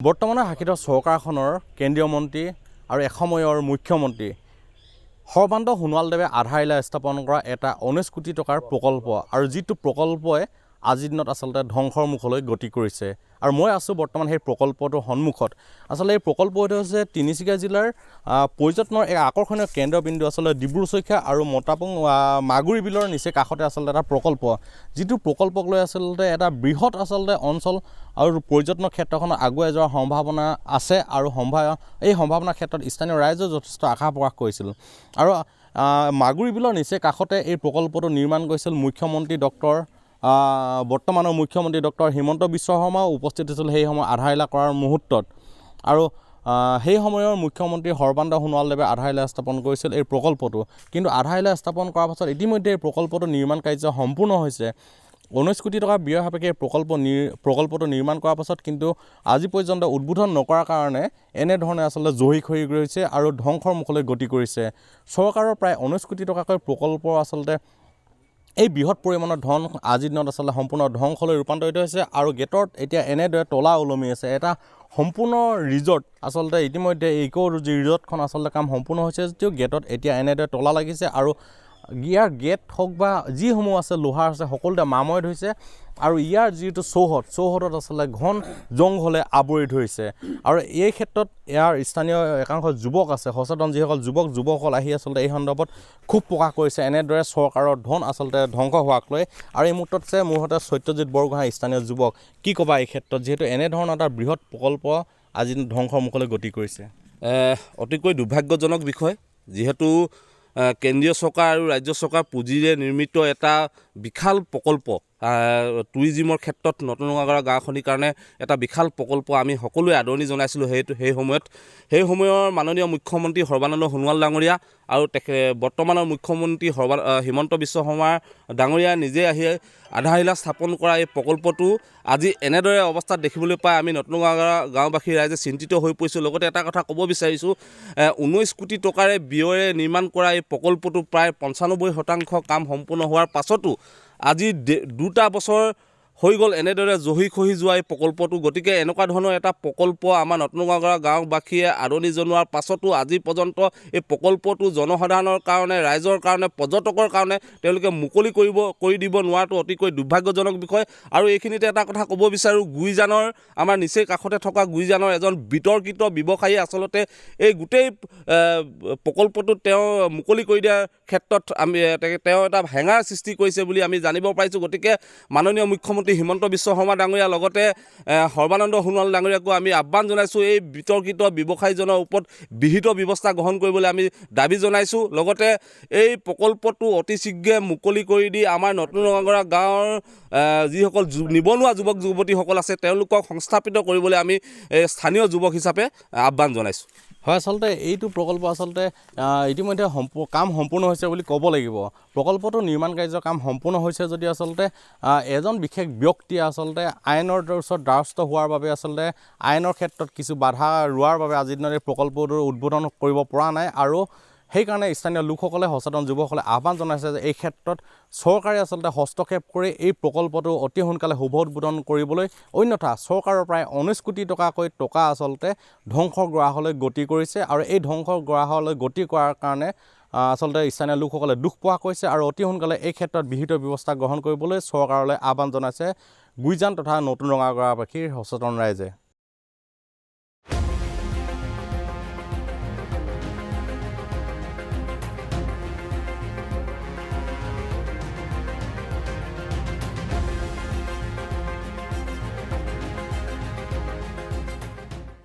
বৰ্তমানৰ শাসিত চৰকাৰখনৰ কেন্দ্ৰীয় মন্ত্ৰী আৰু এসময়ৰ মুখ্যমন্ত্ৰী সৰ্বানন্দ সোণোৱালদেৱে আধাৰশিলা স্থাপন কৰা এটা 19 কোটি টকাৰ প্ৰকল্প আৰু যিটো প্ৰকল্পই আজিৰ দিনত আচলতে ধ্বংসৰ মুখলৈ গতি কৰিছে আৰু মই আছোঁ বৰ্তমান সেই প্ৰকল্পটোৰ সন্মুখত। আচলতে এই প্ৰকল্পটো হৈছে তিনিচুকীয়া জিলাৰ পৰ্যটনৰ এক আকৰ্ষণীয় কেন্দ্ৰবিন্দু আচলতে ডিব্ৰু-চৈখোৱা আৰু মতাপুং মাগুৰী বিলৰ নিচে কাষতে আচলতে এটা প্ৰকল্প, যিটো প্ৰকল্পক লৈ আচলতে এটা বৃহৎ আচলতে অঞ্চল আৰু পৰ্যটনৰ ক্ষেত্ৰখনত আগুৱাই যোৱাৰ সম্ভাৱনা আছে আৰু এই সম্ভাৱনাৰ ক্ষেত্ৰত স্থানীয় ৰাইজে যথেষ্ট আশা প্ৰকাশ কৰিছিল। আৰু মাগুৰী বিলৰ নিচে কাষতে এই প্ৰকল্পটো নিৰ্মাণ কৰিছিল বৰ্তমানৰ মুখ্যমন্ত্ৰী ডক্টৰ হিমন্ত বিশ্ব শৰ্মাও উপস্থিত হৈছিল সেই সময় আধাৰশিলা কৰাৰ মুহূৰ্তত। আৰু সেই সময়ৰ মুখ্যমন্ত্ৰী সৰ্বানন্দ সোণোৱালদেৱে আধাৰশিলা স্থাপন কৰিছিল এই প্ৰকল্পটো। কিন্তু আধাৰশিলা স্থাপন কৰাৰ পাছত ইতিমধ্যে এই প্ৰকল্পটো নিৰ্মাণ কাৰ্য সম্পূৰ্ণ হৈছে। 19 কোটি টকা ব্যয় সাপেক্ষে প্ৰকল্পটো নিৰ্মাণ কৰাৰ পাছত কিন্তু আজি পৰ্যন্ত উদ্বোধন নকৰাৰ কাৰণে এনেধৰণে আচলতে জহি খহি গৈছে আৰু ধ্বংসৰ মুখলৈ গতি কৰিছে। চৰকাৰৰ প্ৰায় 19 কোটি টকাকৈ প্ৰকল্প আচলতে এই বৃহৎ পৰিমাণৰ ধন আজিৰ দিনত আচলতে সম্পূৰ্ণ ধ্বংসলৈ ৰূপান্তৰিত হৈছে আৰু গেটত এতিয়া এনেদৰে তলা ওলমি আছে। এটা সম্পূৰ্ণ ৰিজৰ্ট আচলতে ইতিমধ্যে ইকো ৰিজৰ্টখন আচলতে কাম সম্পূৰ্ণ হৈছে যদিও গেটত এতিয়া এনেদৰে তলা লাগিছে আৰু ইয়াৰ গেট হওক বা যিসমূহ আছে লোহাৰ আছে সকলোতে মামৰে ধৰিছে আৰু ইয়াৰ যিটো চৌহদত আচলতে ঘন জংঘলে আৱৰি ধৰিছে। আৰু এই ক্ষেত্ৰত ইয়াৰ স্থানীয় একাংশ যুৱক আছে, সচেতন যিসকল যুৱকসকল আহি আচলতে এই সন্দৰ্ভত ক্ষোভ প্ৰকাশ কৰিছে এনেদৰে চৰকাৰৰ ধন আচলতে ধ্বংস হোৱাক লৈ। আৰু এই মুহূৰ্তত মোৰ সৈতে সত্যজিৎ বৰগোহাঁই স্থানীয় যুৱক, কি ক'বা এই ক্ষেত্ৰত যিহেতু এনেধৰণৰ এটা বৃহৎ প্ৰকল্প আজি ধ্বংসৰ মুখলৈ গতি কৰিছে? অতিকৈ দুৰ্ভাগ্যজনক বিষয়, যিহেতু কেন্দ্ৰীয় চৰকাৰ আৰু ৰাজ্য চৰকাৰ পুঁজিৰে নিৰ্মিত এটা বিশাল প্ৰকল্প, টুৰিজিমৰ ক্ষেত্ৰত নতুন নগাঁও গাঁওখনিৰ কাৰণে এটা বিশাল প্ৰকল্প আমি সকলোৱে আদৰণি জনাইছিলোঁ। সেই সময়ৰ মাননীয় মুখ্যমন্ত্ৰী সৰ্বানন্দ সোণোৱাল ডাঙৰীয়া আৰু বৰ্তমানৰ মুখ্যমন্ত্ৰী হিমন্ত বিশ্ব শৰ্মা ডাঙৰীয়া নিজে আহি আধাৰশিলা স্থাপন কৰা এই প্ৰকল্পটো আজি এনেদৰে অৱস্থাত দেখিবলৈ পাই আমি নতুন গাঁওবাসী ৰাইজে চিন্তিত হৈ পৰিছোঁ। লগতে এটা কথা ক'ব বিচাৰিছোঁ, 19 কোটি টকাৰে ব্যয়েৰে নিৰ্মাণ কৰা এই প্ৰকল্পটো প্ৰায় 95% কাম সম্পূৰ্ণ হোৱাৰ পাছতো আজি 2টা বছৰ হৈ গ'ল এনেদৰে জহি খহি যোৱা এই প্ৰকল্পটো। গতিকে এনেকুৱা ধৰণৰ এটা প্ৰকল্প আমাৰ নতুন গাঁওবাসীয়ে আদৰণি জনোৱাৰ পাছতো আজি পৰ্যন্ত এই প্ৰকল্পটো জনসাধাৰণৰ কাৰণে, ৰাইজৰ কাৰণে, পৰ্যটকৰ কাৰণে তেওঁলোকে মুকলি কৰি দিব নোৱাৰাটো অতিকৈ দুৰ্ভাগ্যজনক বিষয়। আৰু এইখিনিতে এটা কথা ক'ব বিচাৰোঁ, গুইজানৰ আমাৰ নিচেই কাষতে থকা গুইজানৰ এজন বিতৰ্কিত ব্যৱসায়ী আচলতে এই গোটেই প্ৰকল্পটো তেওঁ মুকলি কৰি দিয়াৰ ক্ষেত্ৰত তেওঁ এটা হেঙাৰ সৃষ্টি কৰিছে বুলি আমি জানিব পাৰিছোঁ। গতিকে মাননীয় মুখ্যমন্ত্ৰী হিমন্ত বিশ্ব শৰ্মা ডাঙৰীয়াৰ লগতে সৰ্বানন্দ সোণোৱাল ডাঙৰীয়াকো আমি আহ্বান জনাইছোঁ, এই বিতৰ্কিত ব্যৱসায়ীজনৰ ওপৰত বিহিত ব্যৱস্থা গ্ৰহণ কৰিবলৈ আমি দাবী জনাইছোঁ। লগতে এই প্ৰকল্পটো অতি শীঘ্ৰে মুকলি কৰি দি আমাৰ নতুন নগাঁও গাঁৱৰ যিসকল নিবনুৱা যুৱক যুৱতীসকল আছে তেওঁলোকক সংস্থাপিত কৰিবলৈ আমি স্থানীয় যুৱক হিচাপে আহ্বান জনাইছোঁ। হয়, আচলতে এইটো প্ৰকল্প আচলতে ইতিমধ্যে কাম সম্পূৰ্ণ হৈছে বুলি ক'ব লাগিব। প্ৰকল্পটো নিৰ্মাণ কাৰ্যৰ কাম সম্পূৰ্ণ হৈছে যদি আচলতে এজন বিশেষ ব্যক্তিয়ে আচলতে আইনৰ ওচৰত দ্বাৰস্থ হোৱাৰ বাবে আচলতে আইনৰ ক্ষেত্ৰত কিছু বাধা ৰোৱাৰ বাবে আজিৰ দিনত এই প্ৰকল্পটোৰ উদ্বোধন কৰিব পৰা নাই। আৰু সেইকাৰণে স্থানীয় লোকসকলে, সচেতন যুৱকসকলে আহ্বান জনাইছে যে এই ক্ষেত্ৰত চৰকাৰে আচলতে হস্তক্ষেপ কৰি এই প্ৰকল্পটো অতি সোনকালে শুভ উদ্বোধন কৰিবলৈ, অন্যথা চৰকাৰৰ প্ৰায় 19 কোটি টকাকৈ আচলতে ধ্বংসৰ গ্ৰাহলৈ গতি কৰিছে। আৰু এই ধ্বংসৰ গ্ৰাহলৈ গতি কৰাৰ কাৰণে আচলতে স্থানীয় লোকসকলে দুখ প্ৰকাশ কৰিছে আৰু অতি সোনকালে এই ক্ষেত্ৰত বিহিত ব্যৱস্থা গ্ৰহণ কৰিবলৈ চৰকাৰলৈ আহ্বান জনাইছে গুইজান তথা নতুন ৰঙাগড়াবাসীৰ সচেতন ৰাইজে।